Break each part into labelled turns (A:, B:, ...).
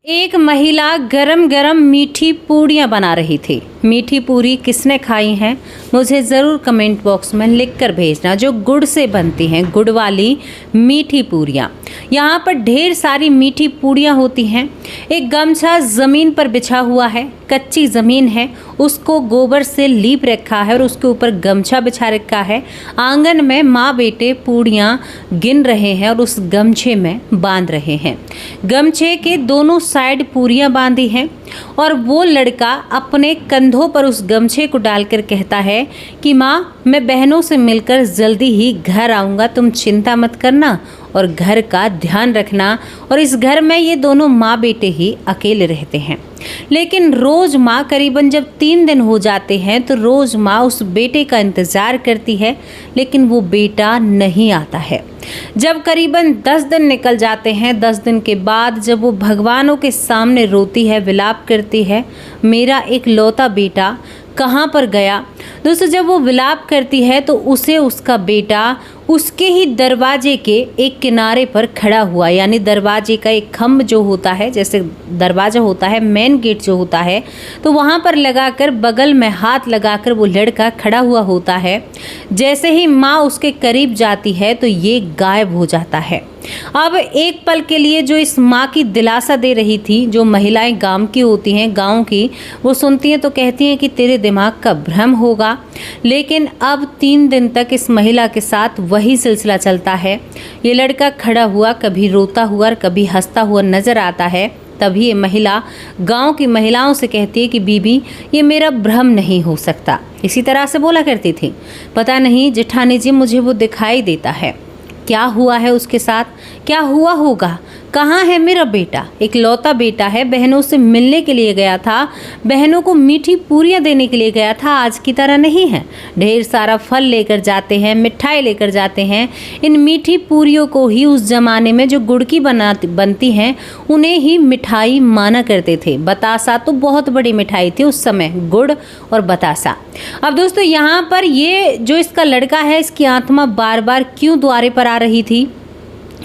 A: एक महिला गरम गरम मीठी पूड़ियाँ बना रही थी। मीठी पूरी किसने खाई हैं मुझे ज़रूर कमेंट बॉक्स में लिख कर भेजना। जो गुड़ से बनती हैं, गुड़ वाली मीठी पूड़ियाँ। यहाँ पर ढेर सारी मीठी पूड़ियाँ होती हैं। एक गमछा ज़मीन पर बिछा हुआ है, कच्ची ज़मीन है, उसको गोबर से लीप रखा है और उसके ऊपर गमछा बिछा रखा है। आंगन में माँ बेटे पूड़ियाँ गिन रहे हैं और उस गमछे में बांध रहे हैं। गमछे के दोनों साइड पूड़ियाँ बांधी हैं और वो लड़का अपने कंधों पर उस गमछे को डालकर कहता है कि माँ, मैं बहनों से मिलकर जल्दी ही घर आऊँगा, तुम चिंता मत करना और घर का ध्यान रखना। और इस घर में ये दोनों माँ बेटे ही अकेले रहते हैं। लेकिन रोज़ माँ करीबन जब 3 दिन हो जाते हैं तो रोज़ माँ उस बेटे का इंतज़ार करती है, लेकिन वो बेटा नहीं आता है। जब करीबन 10 दिन निकल जाते हैं, 10 दिन के बाद जब वो भगवानों के सामने रोती है, विलाप करती है, मेरा एक लौता बेटा कहाँ पर गया। दोस्तों, जब वो विलाप करती है तो उसे उसका बेटा उसके ही दरवाजे के एक किनारे पर खड़ा हुआ, यानी दरवाजे का एक खम्भ जो होता है, जैसे दरवाजा होता है, मेन गेट जो होता है, तो वहाँ पर लगाकर बगल में हाथ लगाकर वो लड़का खड़ा हुआ होता है। जैसे ही माँ उसके करीब जाती है तो ये गायब हो जाता है। अब एक पल के लिए जो इस माँ की दिलासा दे रही थी, जो महिलाएं गांव की होती हैं, गांव की, वो सुनती हैं तो कहती हैं कि तेरे दिमाग का भ्रम होगा। लेकिन अब 3 दिन तक इस महिला के साथ वही सिलसिला चलता है। ये लड़का खड़ा हुआ कभी रोता हुआ और कभी हंसता हुआ नजर आता है। तभी ये महिला गांव की महिलाओं से कहती है कि बीबी, ये मेरा भ्रम नहीं हो सकता। इसी तरह से बोला करती थी, पता नहीं जेठानी जी, मुझे वो दिखाई देता है। क्या हुआ है उसके साथ, क्या हुआ होगा, कहाँ है मेरा बेटा? एक लौता बेटा है, बहनों से मिलने के लिए गया था, बहनों को मीठी पूरियाँ देने के लिए गया था, आज की तरह नहीं है। ढेर सारा फल लेकर जाते हैं, मिठाई लेकर जाते हैं। इन मीठी पूरियों को ही उस ज़माने में जो गुड़ की बनती हैं, उन्हें ही मिठाई माना करते थे। बतासा तो बहुत बड़ी मिठाई थी उस समय, गुड़ और बतासा। अब दोस्तों, यहाँ पर ये जो इसका लड़का है, इसकी आत्मा बार बार क्यों द्वारे पर आ रही थी,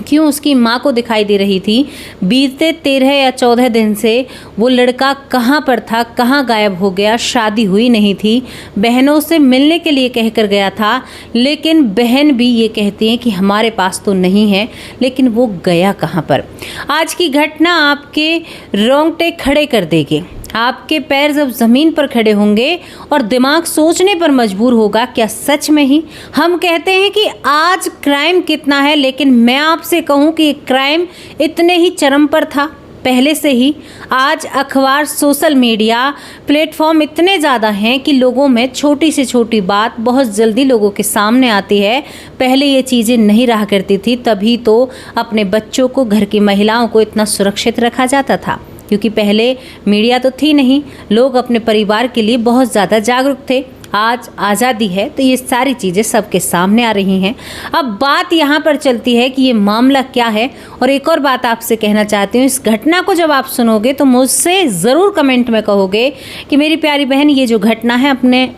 A: क्यों उसकी माँ को दिखाई दे रही थी? बीते 13 या 14 दिन से वो लड़का कहाँ पर था, कहाँ गायब हो गया? शादी हुई नहीं थी, बहनों से मिलने के लिए कहकर गया था, लेकिन बहन भी ये कहती हैं कि हमारे पास तो नहीं है, लेकिन वो गया कहाँ पर? आज की घटना आपके रोंगटे खड़े कर देगी। आपके पैर जब ज़मीन पर खड़े होंगे और दिमाग सोचने पर मजबूर होगा, क्या सच में ही हम कहते हैं कि आज क्राइम कितना है, लेकिन मैं आपसे कहूं कि क्राइम इतने ही चरम पर था पहले से ही। आज अखबार, सोशल मीडिया प्लेटफॉर्म इतने ज़्यादा हैं कि लोगों में छोटी से छोटी बात बहुत जल्दी लोगों के सामने आती है। पहले ये चीज़ें नहीं रहा करती थी, तभी तो अपने बच्चों को, घर की महिलाओं को इतना सुरक्षित रखा जाता था, क्योंकि पहले मीडिया तो थी नहीं। लोग अपने परिवार के लिए बहुत ज़्यादा जागरूक थे। आज आज़ादी है तो ये सारी चीज़ें सबके सामने आ रही हैं। अब बात यहाँ पर चलती है कि ये मामला क्या है। और एक और बात आपसे कहना चाहती हूँ, इस घटना को जब आप सुनोगे तो मुझसे ज़रूर कमेंट में कहोगे कि मेरी प्यारी बहन, ये जो घटना है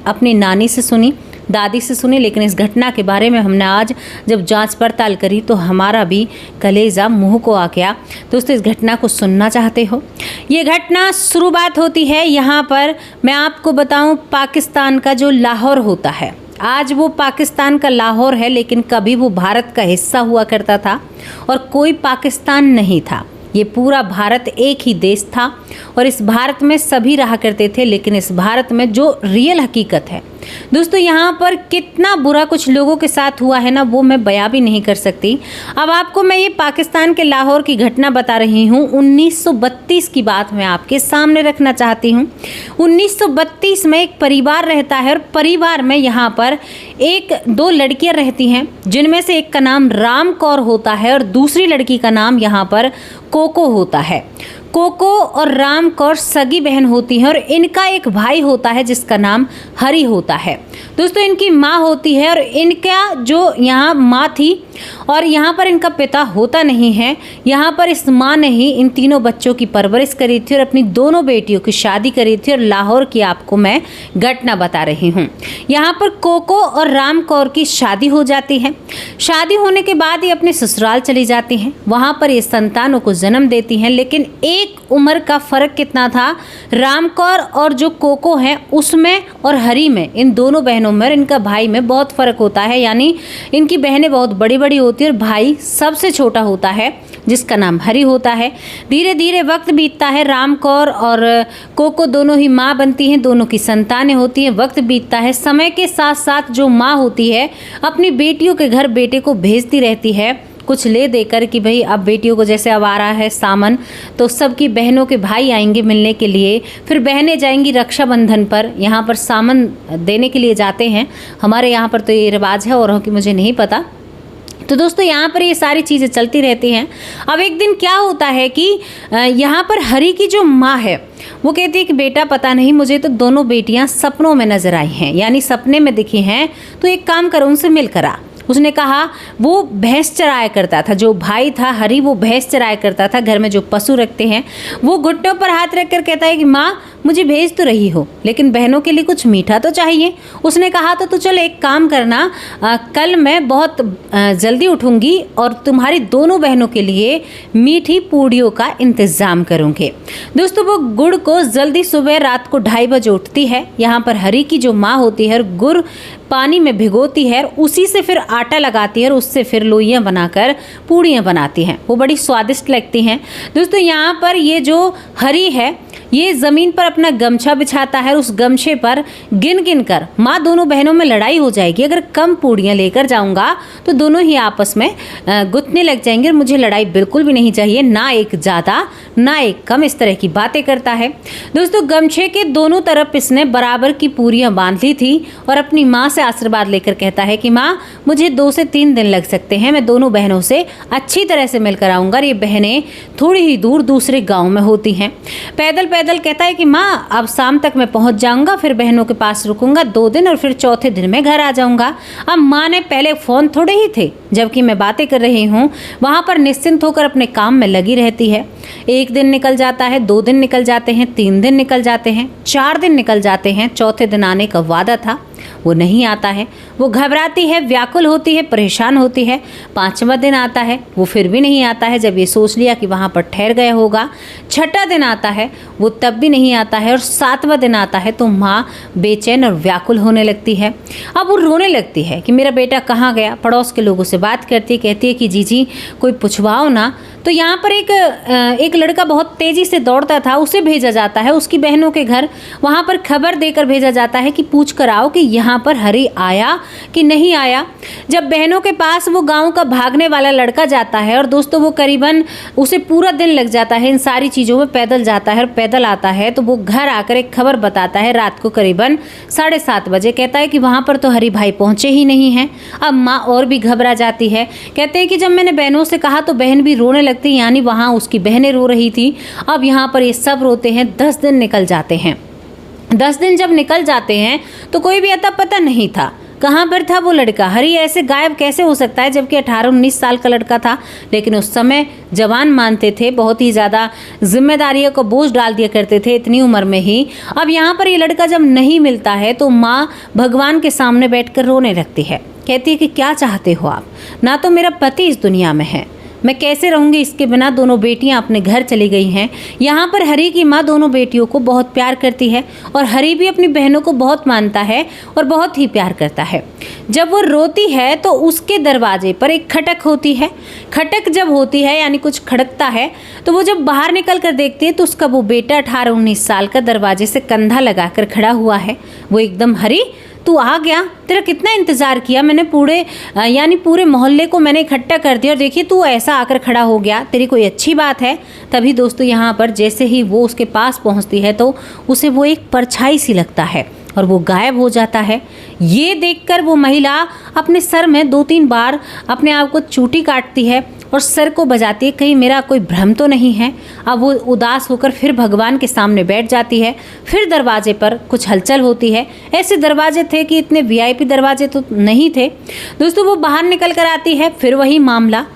A: अपनी नानी से सुनी, दादी से सुनी, लेकिन इस घटना के बारे में हमने आज जब जांच पड़ताल करी तो हमारा भी कलेजा मुंह को आ गया। दोस्तों, इस घटना को सुनना चाहते हो? ये घटना शुरुआत होती है यहाँ पर, मैं आपको बताऊं, पाकिस्तान का जो लाहौर होता है। आज वो पाकिस्तान का लाहौर है, लेकिन कभी वो भारत का हिस्सा हुआ करता था और कोई पाकिस्तान नहीं था। ये पूरा भारत एक ही देश था और इस भारत में सभी रहा करते थे। लेकिन इस भारत में जो रियल हकीकत है दोस्तों, यहाँ पर कितना बुरा कुछ लोगों के साथ हुआ है ना, वो मैं बयां भी नहीं कर सकती। अब आपको मैं ये पाकिस्तान के लाहौर की घटना बता रही हूँ। 1932 की बात मैं आपके सामने रखना चाहती हूँ। 1932 में एक परिवार रहता है और परिवार में यहाँ पर 1-2 लड़कियाँ रहती हैं, जिनमें से एक का नाम राम कौर होता है और दूसरी लड़की का नाम यहाँ पर कोको होता है। कोको और राम कौर सगी बहन होती हैं और इनका एक भाई होता है जिसका नाम हरि होता है। दोस्तों, इनकी माँ होती है और इनका जो यहाँ माँ थी और यहाँ पर इनका पिता होता नहीं है। यहाँ पर इस माँ ने ही इन तीनों बच्चों की परवरिश करी थी और अपनी दोनों बेटियों की शादी करी थी। और लाहौर की आपको मैं घटना बता रही हूँ। यहाँ पर कोको और राम कौर की शादी हो जाती है। शादी होने के बाद ये अपने ससुराल चली जाती हैं। वहाँ पर ये संतानों को जन्म देती हैं। लेकिन एक उम्र का फ़र्क कितना था, राम कौर और जो कोको है उसमें और हरी में, इन दोनों बहनों में, इनका भाई में बहुत फ़र्क होता है। यानी इनकी बहनें बहुत बड़ी बड़ी होती है और भाई सबसे छोटा होता है जिसका नाम हरी होता है। धीरे धीरे वक्त बीतता है। राम कौर और कोको दोनों ही माँ बनती हैं, दोनों की संतानें होती हैं। वक्त बीतता है। समय के साथ साथ जो माँ होती है अपनी बेटियों के घर बेटे को भेजती रहती है कुछ ले देकर कि भाई अब बेटियों को, जैसे अब आ रहा है सामन, तो सबकी बहनों के भाई आएंगे मिलने के लिए, फिर बहनें जाएंगी रक्षाबंधन पर यहाँ पर सामन देने के लिए जाते हैं। हमारे यहाँ पर तो ये रिवाज है, औरों की मुझे नहीं पता। तो दोस्तों यहाँ पर ये सारी चीज़ें चलती रहती हैं। अब एक दिन क्या होता है कि यहाँ पर हरी की जो माँ है वो कहती है कि बेटा पता नहीं, मुझे तो दोनों बेटियाँ सपनों में नजर आई हैं, यानी सपने में दिखी हैं, तो एक काम करो उनसे मिल कर आ। उसने कहा वो भैंस चराया करता था, जो भाई था हरी वो भैंस चराया करता था। घर में जो पशु रखते हैं वो घुटनों पर हाथ रख कर कहता है कि माँ मुझे भेज तो रही हो, लेकिन बहनों के लिए कुछ मीठा तो चाहिए। उसने कहा तो चलो एक काम करना, कल मैं बहुत जल्दी उठूंगी और तुम्हारी दोनों बहनों के लिए मीठी पूड़ियों का इंतज़ाम करूँगी। दोस्तों वो गुड़ को जल्दी सुबह रात को 2:30 बजे उठती है। यहाँ पर हरी की जो माँ होती है गुड़ पानी में भिगोती है, उसी से फिर आटा लगाती है और उससे फिर लोइयाँ बनाकर पूड़ियाँ बनाती हैं। वो बड़ी स्वादिष्ट लगती हैं। दोस्तों यहाँ पर ये जो हरी है ये ज़मीन पर अपना गमछा बिछाता है। उस गमछे पर गिन गिन कर, माँ दोनों बहनों में लड़ाई हो जाएगी, अगर कम पूड़ियाँ लेकर जाऊँगा तो दोनों ही आपस में गुथने लग जाएंगे और मुझे लड़ाई बिल्कुल भी नहीं चाहिए, ना एक ज़्यादा ना एक कम, इस तरह की बातें करता है। दोस्तों गमछे के दोनों तरफ इसने बराबर की पूड़ियाँ बांध ली थी और अपनी माँ से आशीर्वाद लेकर कहता है कि माँ मुझे 2 से 3 दिन लग सकते हैं, मैं दोनों बहनों से अच्छी तरह से मिलकर आऊँगा। ये बहनें थोड़ी ही दूर दूसरे गाँव में होती हैं। पैदल कहता है कि माँ अब शाम तक मैं पहुंच जाऊंगा, फिर बहनों के पास रुकूंगा 2 दिन और फिर चौथे दिन मैं घर आ जाऊंगा। अब माँ ने पहले फ़ोन थोड़े ही थे, जबकि मैं बातें कर रही हूँ वहाँ पर निश्चिंत होकर अपने काम में लगी रहती है। 1 दिन निकल जाता है, 2 दिन निकल जाते हैं, 3 दिन निकल जाते हैं, 4 दिन निकल जाते हैं। चौथे दिन आने का वादा था, वो नहीं आता है। वो घबराती है, व्याकुल होती है, परेशान होती है। 5वां दिन आता है, वो फिर भी नहीं आता है, जब ये सोच लिया कि वहाँ पर ठहर गया होगा। 6ठा दिन आता है, वो तब भी नहीं आता है। और 7वां दिन आता है तो माँ बेचैन और व्याकुल होने लगती है। अब वो रोने लगती है कि मेरा बेटा कहाँ गया। पड़ोस के लोगों से बात करती कहती है कि जीजी कोई पूछवाओ ना। तो यहाँ पर एक लड़का बहुत तेज़ी से दौड़ता था, उसे भेजा जाता है उसकी बहनों के घर। वहाँ पर खबर देकर भेजा जाता है कि पूछ कर आओ कि यहाँ पर हरी आया कि नहीं आया। जब बहनों के पास वो गांव का भागने वाला लड़का जाता है, और दोस्तों वो करीबन उसे पूरा दिन लग जाता है इन सारी चीज़ों में, पैदल जाता है और पैदल आता है, तो वो घर आकर एक खबर बताता है रात को करीबन 7:30 बजे। कहता है कि वहाँ पर तो हरी भाई पहुँचे ही नहीं हैं। अब माँ और भी घबरा जाती है। कहते हैं कि जब मैंने बहनों से कहा तो बहन भी रोने लगती, यानी वहाँ उसकी बहनें रो रही थी। अब यहाँ पर ये सब रोते हैं। 10 दिन निकल जाते हैं। 10 दिन जब निकल जाते हैं तो कोई भी अता पता नहीं था कहाँ पर था वो लड़का। हरी ऐसे गायब कैसे हो सकता है, जबकि 18-19 साल का लड़का था। लेकिन उस समय जवान मानते थे, बहुत ही ज़्यादा जिम्मेदारियों को बोझ डाल दिया करते थे इतनी उम्र में ही। अब यहाँ पर ये लड़का जब नहीं मिलता है तो माँ भगवान के सामने बैठकर रोने लगती है। कहती है कि क्या चाहते हो आप, ना तो मेरा पति इस दुनिया में है, मैं कैसे रहूँगी इसके बिना। दोनों बेटियां अपने घर चली गई हैं। यहाँ पर हरी की माँ दोनों बेटियों को बहुत प्यार करती है और हरी भी अपनी बहनों को बहुत मानता है और बहुत ही प्यार करता है। जब वो रोती है तो उसके दरवाजे पर एक खटक होती है। खटक जब होती है यानी कुछ खड़कता है, तो वो जब बाहर निकल कर देखती है तो उसका वो बेटा 18-19 साल का दरवाजे से कंधा लगा कर खड़ा हुआ है। वो एकदम, हरी तू आ गया, तेरा कितना इंतज़ार किया मैंने, पूरे मोहल्ले को मैंने इकट्ठा कर दिया और देखिए तू ऐसा आकर खड़ा हो गया, तेरी कोई अच्छी बात है। तभी दोस्तों यहाँ पर जैसे ही वो उसके पास पहुँचती है तो उसे वो एक परछाई सी लगता है और वो गायब हो जाता है। ये देखकर वो महिला अपने सर में 2-3 बार अपने आप को चूटी काटती है और सर को बजाती है, कहीं मेरा कोई भ्रम तो नहीं है। अब वो उदास होकर फिर भगवान के सामने बैठ जाती है। फिर दरवाजे पर कुछ हलचल होती है। ऐसे दरवाजे थे कि इतने वीआईपी दरवाजे तो नहीं थे। दोस्तों वो बाहर निकल कर आती है, फिर वही मामला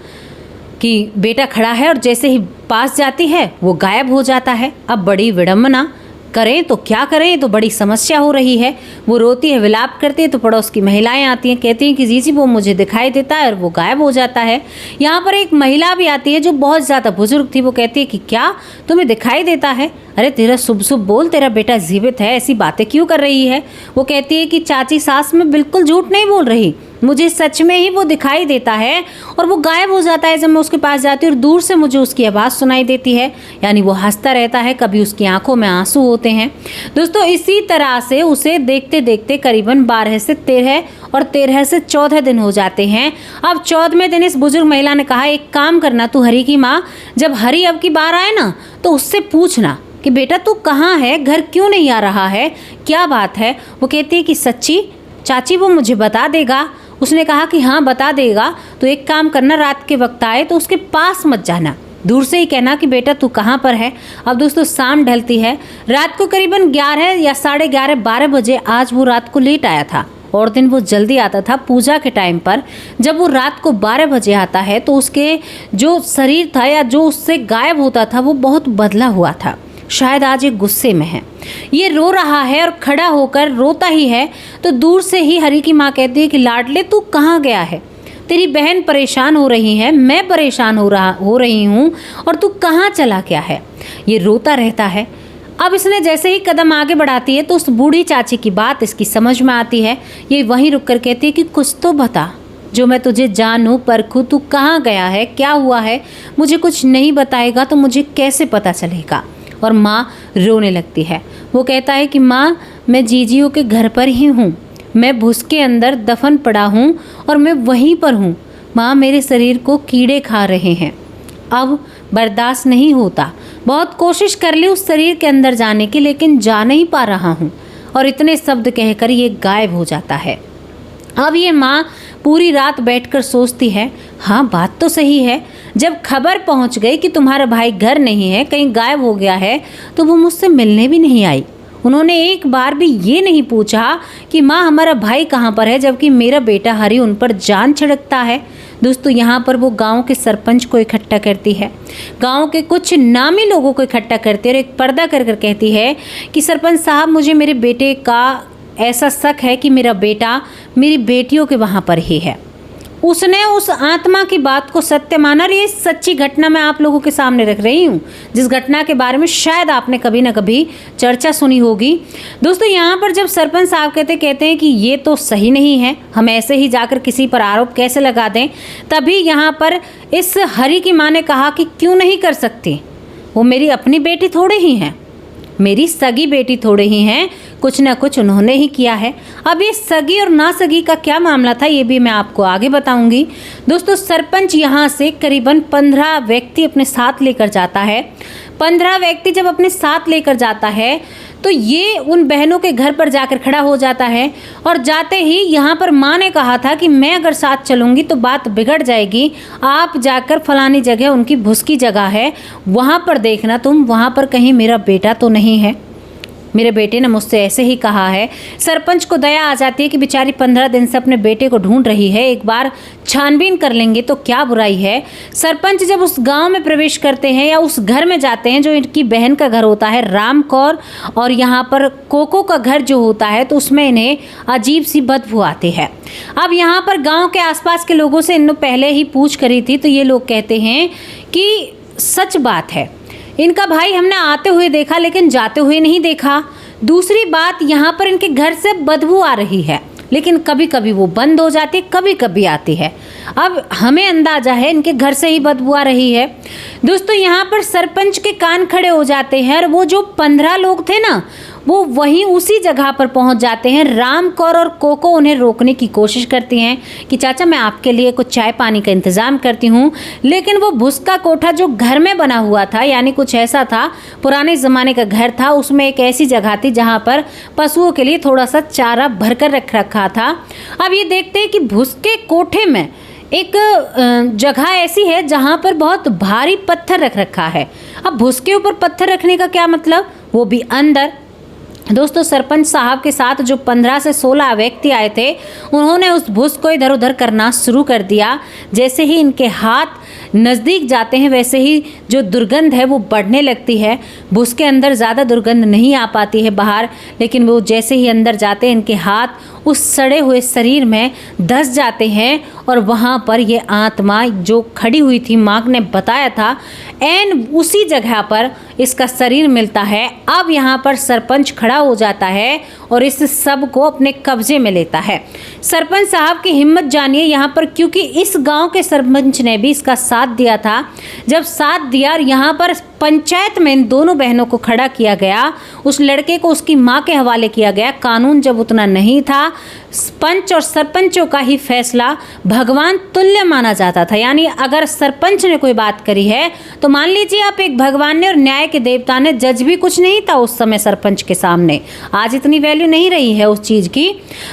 A: कि बेटा खड़ा है और जैसे ही पास जाती है वो गायब हो जाता है। अब बड़ी विडम्बना, करें तो क्या करें, तो बड़ी समस्या हो रही है। वो रोती है, विलाप करती है, तो पड़ोस की महिलाएं आती हैं, कहती हैं कि जी वो मुझे दिखाई देता है, और वो गायब हो जाता है। यहाँ पर एक महिला भी आती है जो बहुत ज़्यादा बुजुर्ग थी। वो कहती है कि क्या तुम्हें दिखाई देता है? अरे तेरा शुभ शुभ बोल, तेरा बेटा जीवित है, ऐसी बातें क्यों कर रही है? वो कहती है कि चाची सास, मैं बिल्कुल झूठ नहीं बोल रही, मुझे सच में ही वो दिखाई देता है और वो गायब हो जाता है जब मैं उसके पास जाती हूँ, और दूर से मुझे उसकी आवाज़ सुनाई देती है। यानी वो हंसता रहता है, कभी उसकी आंखों में आंसू होते हैं। दोस्तों इसी तरह से उसे देखते देखते करीबन 12 से 13 और 13 से 14 दिन हो जाते हैं। अब 14वें दिन इस बुजुर्ग महिला ने कहा, एक काम करना तू हरी की माँ, जब हरी अब की बार आए ना तो उससे पूछना कि बेटा तू कहाँ है, घर क्यों नहीं आ रहा है, क्या बात है? वो कहती है कि सच्ची चाची वो मुझे बता देगा। उसने कहा कि हाँ बता देगा, तो एक काम करना, रात के वक्त आए तो उसके पास मत जाना, दूर से ही कहना कि बेटा तू कहाँ पर है। अब दोस्तों शाम ढलती है, रात को करीबन 11 या 11:30 12 बजे। आज वो रात को लेट आया था और दिन वो जल्दी आता था पूजा के टाइम पर। जब वो रात को 12 बजे आता है तो उसके जो शरीर था या जो उससे गायब होता था वो बहुत बदला हुआ था। शायद आज एक गुस्से में है, ये रो रहा है और खड़ा होकर रोता ही है। तो दूर से ही हरी की माँ कहती है कि लाडले तू कहाँ गया है, तेरी बहन परेशान हो रही है, मैं परेशान हो रही हूँ, और तू कहाँ चला गया है? ये रोता रहता है। अब इसने जैसे ही कदम आगे बढ़ाती है तो उस बूढ़ी चाची की बात इसकी समझ में आती है। ये वहीं रुक कर कहती है कि कुछ तो बता, जो मैं तुझे जानूँ परखूँ, तू कहाँ गया है, क्या हुआ है? मुझे कुछ नहीं बताएगा तो मुझे कैसे पता चलेगा? और माँ रोने लगती है। वो कहता है कि माँ मैं जीजियों के घर पर ही हूँ, मैं भूस के अंदर दफन पड़ा हूँ और मैं वहीं पर हूँ। माँ मेरे शरीर को कीड़े खा रहे हैं, अब बर्दाश्त नहीं होता। बहुत कोशिश कर ली उस शरीर के अंदर जाने की, लेकिन जा नहीं पा रहा हूँ। और इतने शब्द कहकर ये गायब हो जाता है। अब ये माँ पूरी रात बैठकर सोचती है, हाँ बात तो सही है। जब खबर पहुँच गई कि तुम्हारा भाई घर नहीं है, कहीं गायब हो गया है, तो वो मुझसे मिलने भी नहीं आई। उन्होंने एक बार भी ये नहीं पूछा कि माँ हमारा भाई कहाँ पर है, जबकि मेरा बेटा हरी उन पर जान छिड़कता है। दोस्तों यहाँ पर वो गांव के सरपंच को इकट्ठा करती है, गांव के कुछ नामी लोगों को इकट्ठा करती है और एक पर्दा कर कर कहती है कि सरपंच साहब मुझे मेरे बेटे का ऐसा शक है कि मेरा बेटा मेरी बेटियों के वहाँ पर ही है। उसने उस आत्मा की बात को सत्य माना। और ये सच्ची घटना मैं आप लोगों के सामने रख रही हूँ, जिस घटना के बारे में शायद आपने कभी ना कभी चर्चा सुनी होगी। दोस्तों यहाँ पर जब सरपंच साहब कहते हैं कि ये तो सही नहीं है, हम ऐसे ही जाकर किसी पर आरोप कैसे लगा दें, तभी यहाँ पर इस हरी की माँ ने कहा कि क्यों नहीं कर सकती, वो मेरी अपनी बेटी थोड़े ही हैं, मेरी सगी बेटी थोड़े ही हैं, कुछ ना कुछ उन्होंने ही किया है। अब ये सगी और ना सगी का क्या मामला था ये भी मैं आपको आगे बताऊंगी। दोस्तों सरपंच यहाँ से करीबन 15 व्यक्ति अपने साथ लेकर जाता है। 15 व्यक्ति जब अपने साथ लेकर जाता है तो ये उन बहनों के घर पर जाकर खड़ा हो जाता है। और जाते ही यहाँ पर माँ ने कहा था कि मैं अगर साथ चलूँगी तो बात बिगड़ जाएगी, आप जाकर फलानी जगह, उनकी भूस की जगह है, वहाँ पर देखना तुम, वहाँ पर कहीं मेरा बेटा तो नहीं है। मेरे बेटे ने मुझसे ऐसे ही कहा है। सरपंच को दया आ जाती है कि बेचारी 15 दिन से अपने बेटे को ढूंढ रही है, एक बार छानबीन कर लेंगे तो क्या बुराई है। सरपंच जब उस गांव में प्रवेश करते हैं या उस घर में जाते हैं जो इनकी बहन का घर होता है राम कौर, और यहाँ पर कोको का घर जो होता है, तो उसमें इन्हें अजीब सी बदबू आती है। अब यहाँ पर गाँव के आसपास के लोगों से इन्होंने पहले ही पूछ करी थी, तो ये लोग कहते हैं कि सच बात है, इनका भाई हमने आते हुए देखा लेकिन जाते हुए नहीं देखा। दूसरी बात, यहाँ पर इनके घर से बदबू आ रही है, लेकिन कभी कभी वो बंद हो जाती है, कभी कभी आती है। अब हमें अंदाजा है इनके घर से ही बदबू आ रही है। दोस्तों यहाँ पर सरपंच के कान खड़े हो जाते हैं और वो जो 15 लोग थे ना, वो वहीं उसी जगह पर पहुंच जाते हैं। राम कौर और कोको उन्हें रोकने की कोशिश करती हैं कि चाचा मैं आपके लिए कुछ चाय पानी का इंतज़ाम करती हूँ, लेकिन वो भूस का कोठा जो घर में बना हुआ था, यानी कुछ ऐसा था, पुराने ज़माने का घर था, उसमें एक ऐसी जगह थी जहाँ पर पशुओं के लिए थोड़ा सा चारा भरकर रखा था। अब ये देखते हैं कि भूस के कोठे में एक जगह ऐसी है जहाँ पर बहुत भारी पत्थर रख रखा है। अब भुस के ऊपर पत्थर रखने का क्या मतलब, वो भी अंदर। दोस्तों सरपंच साहब के साथ जो 15 से 16 व्यक्ति आए थे, उन्होंने उस भुस को इधर उधर करना शुरू कर दिया। जैसे ही इनके हाथ नज़दीक जाते हैं वैसे ही जो दुर्गंध है वो बढ़ने लगती है। भुस के अंदर ज़्यादा दुर्गंध नहीं आ पाती है बाहर, लेकिन वो जैसे ही अंदर जाते हैं इनके हाथ उस सड़े हुए शरीर में धंस जाते हैं और वहाँ पर ये आत्मा जो खड़ी हुई थी, माँ ने बताया था, एन उसी जगह पर इसका शरीर मिलता है। अब यहाँ पर सरपंच खड़ा हो जाता है और इस सब को अपने कब्जे में लेता है। सरपंच साहब की हिम्मत जानिए यहाँ पर, क्योंकि इस गांव के सरपंच ने भी इसका साथ दिया था। जब साथ दिया और यहाँ पर पंचायत में इन दोनों बहनों को खड़ा किया गया, उस लड़के को उसकी माँ के हवाले किया गया। कानून जब उतना नहीं था, पंच और सरपंचों का ही फैसला भगवान तुल्य माना जाता था। यानी अगर सरपंच ने कोई बात करी है तो मान लीजिए आप एक भगवान ने और न्याय के देवता ने, जज भी कुछ नहीं था उस समय सरपंच के सामने। आज इतनी वैल्यू नहीं रही है उस चीज़ की।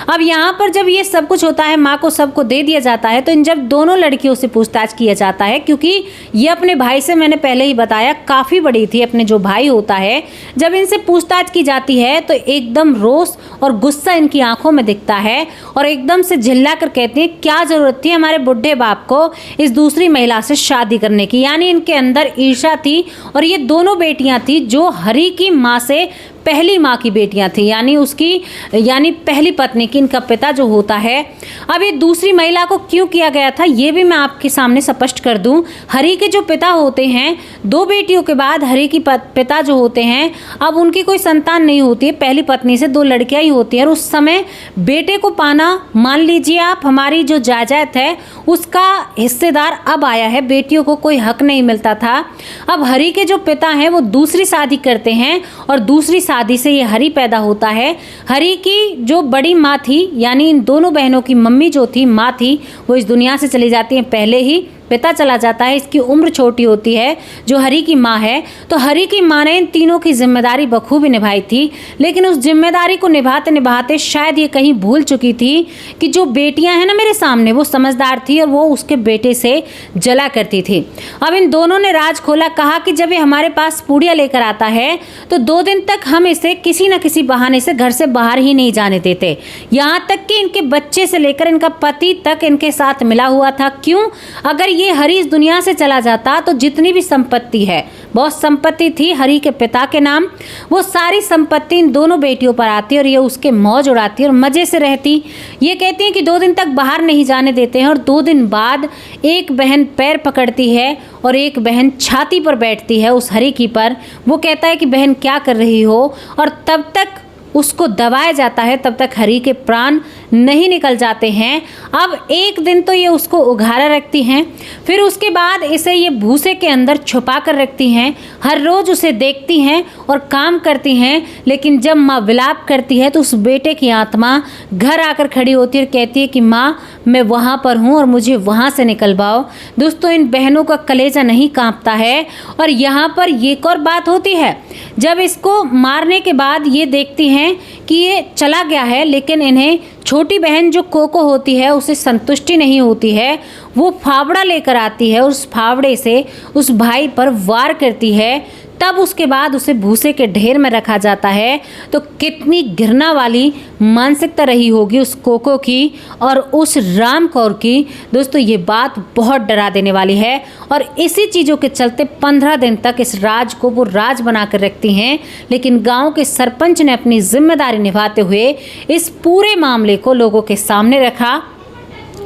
A: अब यहाँ पर जब ये सब कुछ होता है, माँ को सबको दे दिया जाता है, तो इन जब दोनों लड़कियों से पूछताछ किया जाता है, क्योंकि ये अपने भाई से, मैंने पहले ही बताया, काफ़ी बड़ी थी, अपने जो भाई होता है। जब इनसे पूछताछ की जाती है तो एकदम रोष और गुस्सा इनकी आंखों में दिखता है और एकदम से झिल्ला कर कहती हैं, क्या जरूरत थी हमारे बुढ़े बाप को इस दूसरी महिला से शादी करने की। यानी इनके अंदर ईर्ष्या थी। और ये दोनों बेटियां थी जो हरि की माँ से पहली माँ की बेटियां थी, यानी पहली पत्नी की इनका पिता जो होता है। अब ये दूसरी महिला को क्यों किया गया था ये भी मैं आपके सामने स्पष्ट कर दूं। हरि के जो पिता होते हैं, दो बेटियों के बाद हरि की पिता जो होते हैं, अब उनकी कोई संतान नहीं होती है, पहली पत्नी से 2 लड़कियां ही होती हैं। और उस समय बेटे को पाना, मान लीजिए आप, हमारी जो जायदाद है उसका हिस्सेदार अब आया है, बेटियों को कोई हक नहीं मिलता था। अब हरि के जो पिता हैं वो दूसरी शादी करते हैं और दूसरी शादी से ये हरि पैदा होता है। हरि की जो बड़ी माँ थी, यानी इन दोनों बहनों की मम्मी जो थी, माँ थी, वो इस दुनिया से चली जाती है पहले ही, पिता चला जाता है। इसकी उम्र छोटी होती है जो हरि की माँ है। तो हरि की माँ ने इन तीनों की जिम्मेदारी बखूबी निभाई थी, लेकिन उस जिम्मेदारी को निभाते निभाते शायद ये कहीं भूल चुकी थी कि जो बेटियां हैं ना मेरे सामने, वो समझदार थी और वो उसके बेटे से जला करती थी। अब इन दोनों ने राज खोला, कहा कि जब ये हमारे पास पूड़ियाँ लेकर आता है तो 2 दिन तक हम इसे किसी न किसी बहाने से घर से बाहर ही नहीं जाने देते। यहाँ तक कि इनके बच्चे से लेकर इनका पति तक इनके साथ मिला हुआ था। क्यों? अगर ये हरि इस दुनिया से चला जाता तो जितनी भी संपत्ति है, बहुत संपत्ति थी हरि के पिता के नाम, वो सारी संपत्ति इन दोनों बेटियों पर आती और ये उसके मौज उड़ाती और मजे से रहती। ये कहती हैं कि 2 दिन तक बाहर नहीं जाने देते हैं और 2 दिन बाद एक बहन पैर पकड़ती है और एक बहन छाती पर बैठती है उस हरि की पर। वो कहता है कि बहन क्या कर रही हो, और तब तक उसको दबाया जाता है, तब तक हरि के प्राण नहीं निकल जाते हैं। अब एक दिन तो ये उसको उघाड़ा रखती हैं, फिर उसके बाद इसे ये भूसे के अंदर छुपा कर रखती हैं। हर रोज़ उसे देखती हैं और काम करती हैं, लेकिन जब माँ विलाप करती है तो उस बेटे की आत्मा घर आकर खड़ी होती है और कहती है कि माँ मैं वहाँ पर हूँ और मुझे वहाँ से निकलवाओ। दोस्तों इन बहनों का कलेजा नहीं कांपता है। और यहाँ पर एक और बात होती है, जब इसको मारने के बाद ये देखती हैं कि ये चला गया है, लेकिन इन्हें छोटी बहन जो कोको होती है उसे संतुष्टि नहीं होती है। वो फावड़ा लेकर आती है और उस फावड़े से उस भाई पर वार करती है। तब उसके बाद उसे भूसे के ढेर में रखा जाता है। तो कितनी घृणा वाली मानसिकता रही होगी उस कोको की और उस राम कौर की। दोस्तों ये बात बहुत डरा देने वाली है और इसी चीज़ों के चलते 15 दिन तक इस राज को वो राज बना कर रखती हैं। लेकिन गांव के सरपंच ने अपनी जिम्मेदारी निभाते हुए इस पूरे मामले को लोगों के सामने रखा।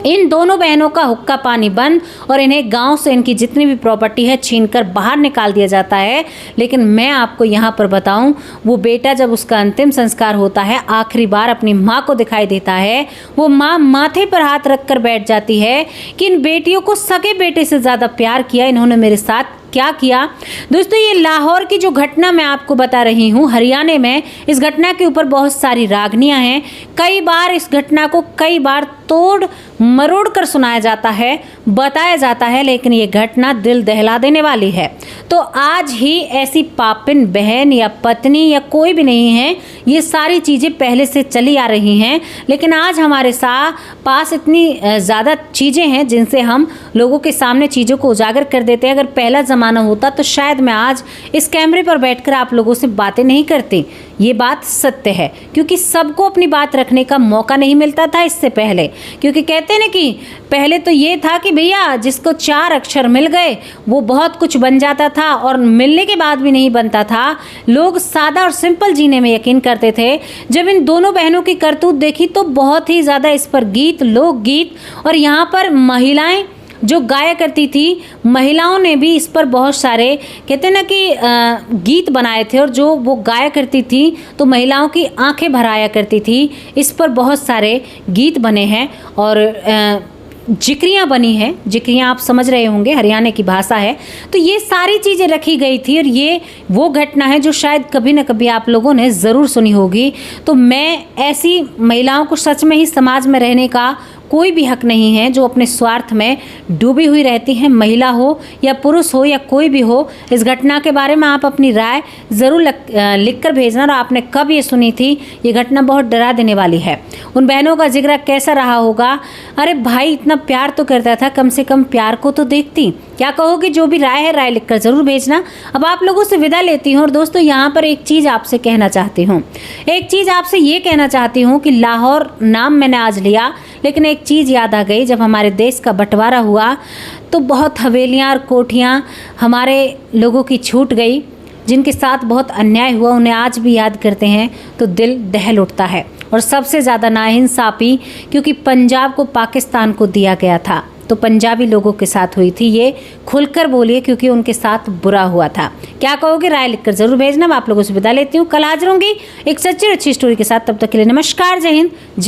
A: इन दोनों बहनों का हुक्का पानी बंद और इन्हें गांव से इनकी जितनी भी प्रॉपर्टी है छीनकर बाहर निकाल दिया जाता है। लेकिन मैं आपको यहाँ पर बताऊँ, वो बेटा जब उसका अंतिम संस्कार होता है, आखिरी बार अपनी माँ को दिखाई देता है। वो माँ माथे पर हाथ रख कर बैठ जाती है कि इन बेटियों को सगे बेटे से ज़्यादा प्यार किया इन्होंने मेरे साथ क्या किया। दोस्तों ये लाहौर की जो घटना मैं आपको बता रही हूँ, हरियाणा में, इस घटना के ऊपर बहुत सारी रागनियाँ हैं। कई बार इस घटना को कई बार तोड़ मरोड़ कर सुनाया जाता है। बताया जाता है, लेकिन ये घटना दिल दहला देने वाली है। तो आज ही ऐसी पापिन बहन या पत्नी या कोई भी नहीं है, ये सारी चीज़ें पहले से चली आ रही हैं, लेकिन आज हमारे पास इतनी ज़्यादा चीज़ें हैं जिनसे हम लोगों के सामने चीज़ों को उजागर कर देते हैं। अगर पहला ज़माना होता तो शायद मैं आज इस कैमरे पर बैठकर आप लोगों से बातें नहीं करती। ये बात सत्य है, क्योंकि सबको अपनी बात रखने का मौका नहीं मिलता था इससे पहले। क्योंकि कहते हैं ना कि पहले तो ये था कि भैया जिसको 4 अक्षर मिल गए वो बहुत कुछ बन जाता था, और मिलने के बाद भी नहीं बनता था। लोग सादा और सिंपल जीने में यकीन करते थे। जब इन दोनों बहनों की करतूत देखी तो बहुत ही ज़्यादा इस पर गीत, लोकगीत और यहाँ पर महिलाएं जो गाया करती थी, महिलाओं ने भी इस पर बहुत सारे कहते हैं ना कि गीत बनाए थे, और जो वो गाया करती थी तो महिलाओं की आंखें भराया करती थी। इस पर बहुत सारे गीत बने हैं और जिक्रियाँ बनी हैं। जिक्रियाँ आप समझ रहे होंगे, हरियाणा की भाषा है। तो ये सारी चीज़ें रखी गई थी, और ये वो घटना है जो शायद कभी ना कभी आप लोगों ने ज़रूर सुनी होगी। तो मैं ऐसी महिलाओं को सच में ही समाज में रहने का कोई भी हक नहीं है जो अपने स्वार्थ में डूबी हुई रहती हैं, महिला हो या पुरुष हो या कोई भी हो। इस घटना के बारे में आप अपनी राय ज़रूर लिख कर भेजना। और आपने कब ये सुनी थी? ये घटना बहुत डरा देने वाली है। उन बहनों का जिक्र कैसा रहा होगा? अरे भाई इतना प्यार तो करता था, कम से कम प्यार को तो देखती। क्या कहोगे? जो भी राय है राय लिखकर ज़रूर भेजना। अब आप लोगों से विदा लेती हूँ। और दोस्तों यहाँ पर एक चीज़ आपसे कहना चाहती हूँ, एक चीज़ आपसे ये कहना चाहती हूँ कि लाहौर नाम मैंने आज लिया, लेकिन एक चीज़ याद आ गई। जब हमारे देश का बंटवारा हुआ तो बहुत हवेलियाँ और कोठियाँ हमारे लोगों की छूट गई। जिनके साथ बहुत अन्याय हुआ उन्हें आज भी याद करते हैं तो दिल दहल उठता है। और सबसे ज़्यादा नाइंसाफ़ी क्योंकि पंजाब को पाकिस्तान को दिया गया था, तो पंजाबी लोगों के साथ हुई थी। ये खुलकर बोलिए क्योंकि उनके साथ बुरा हुआ था। क्या कहोगे? राय लिखकर ज़रूर भेजना। मैं आप लोगों से विदा लेती हूँ। कल हाजिर होंगी एक सच्ची और अच्छी स्टोरी के साथ। तब तक के लिए नमस्कार, जय हिंद, जय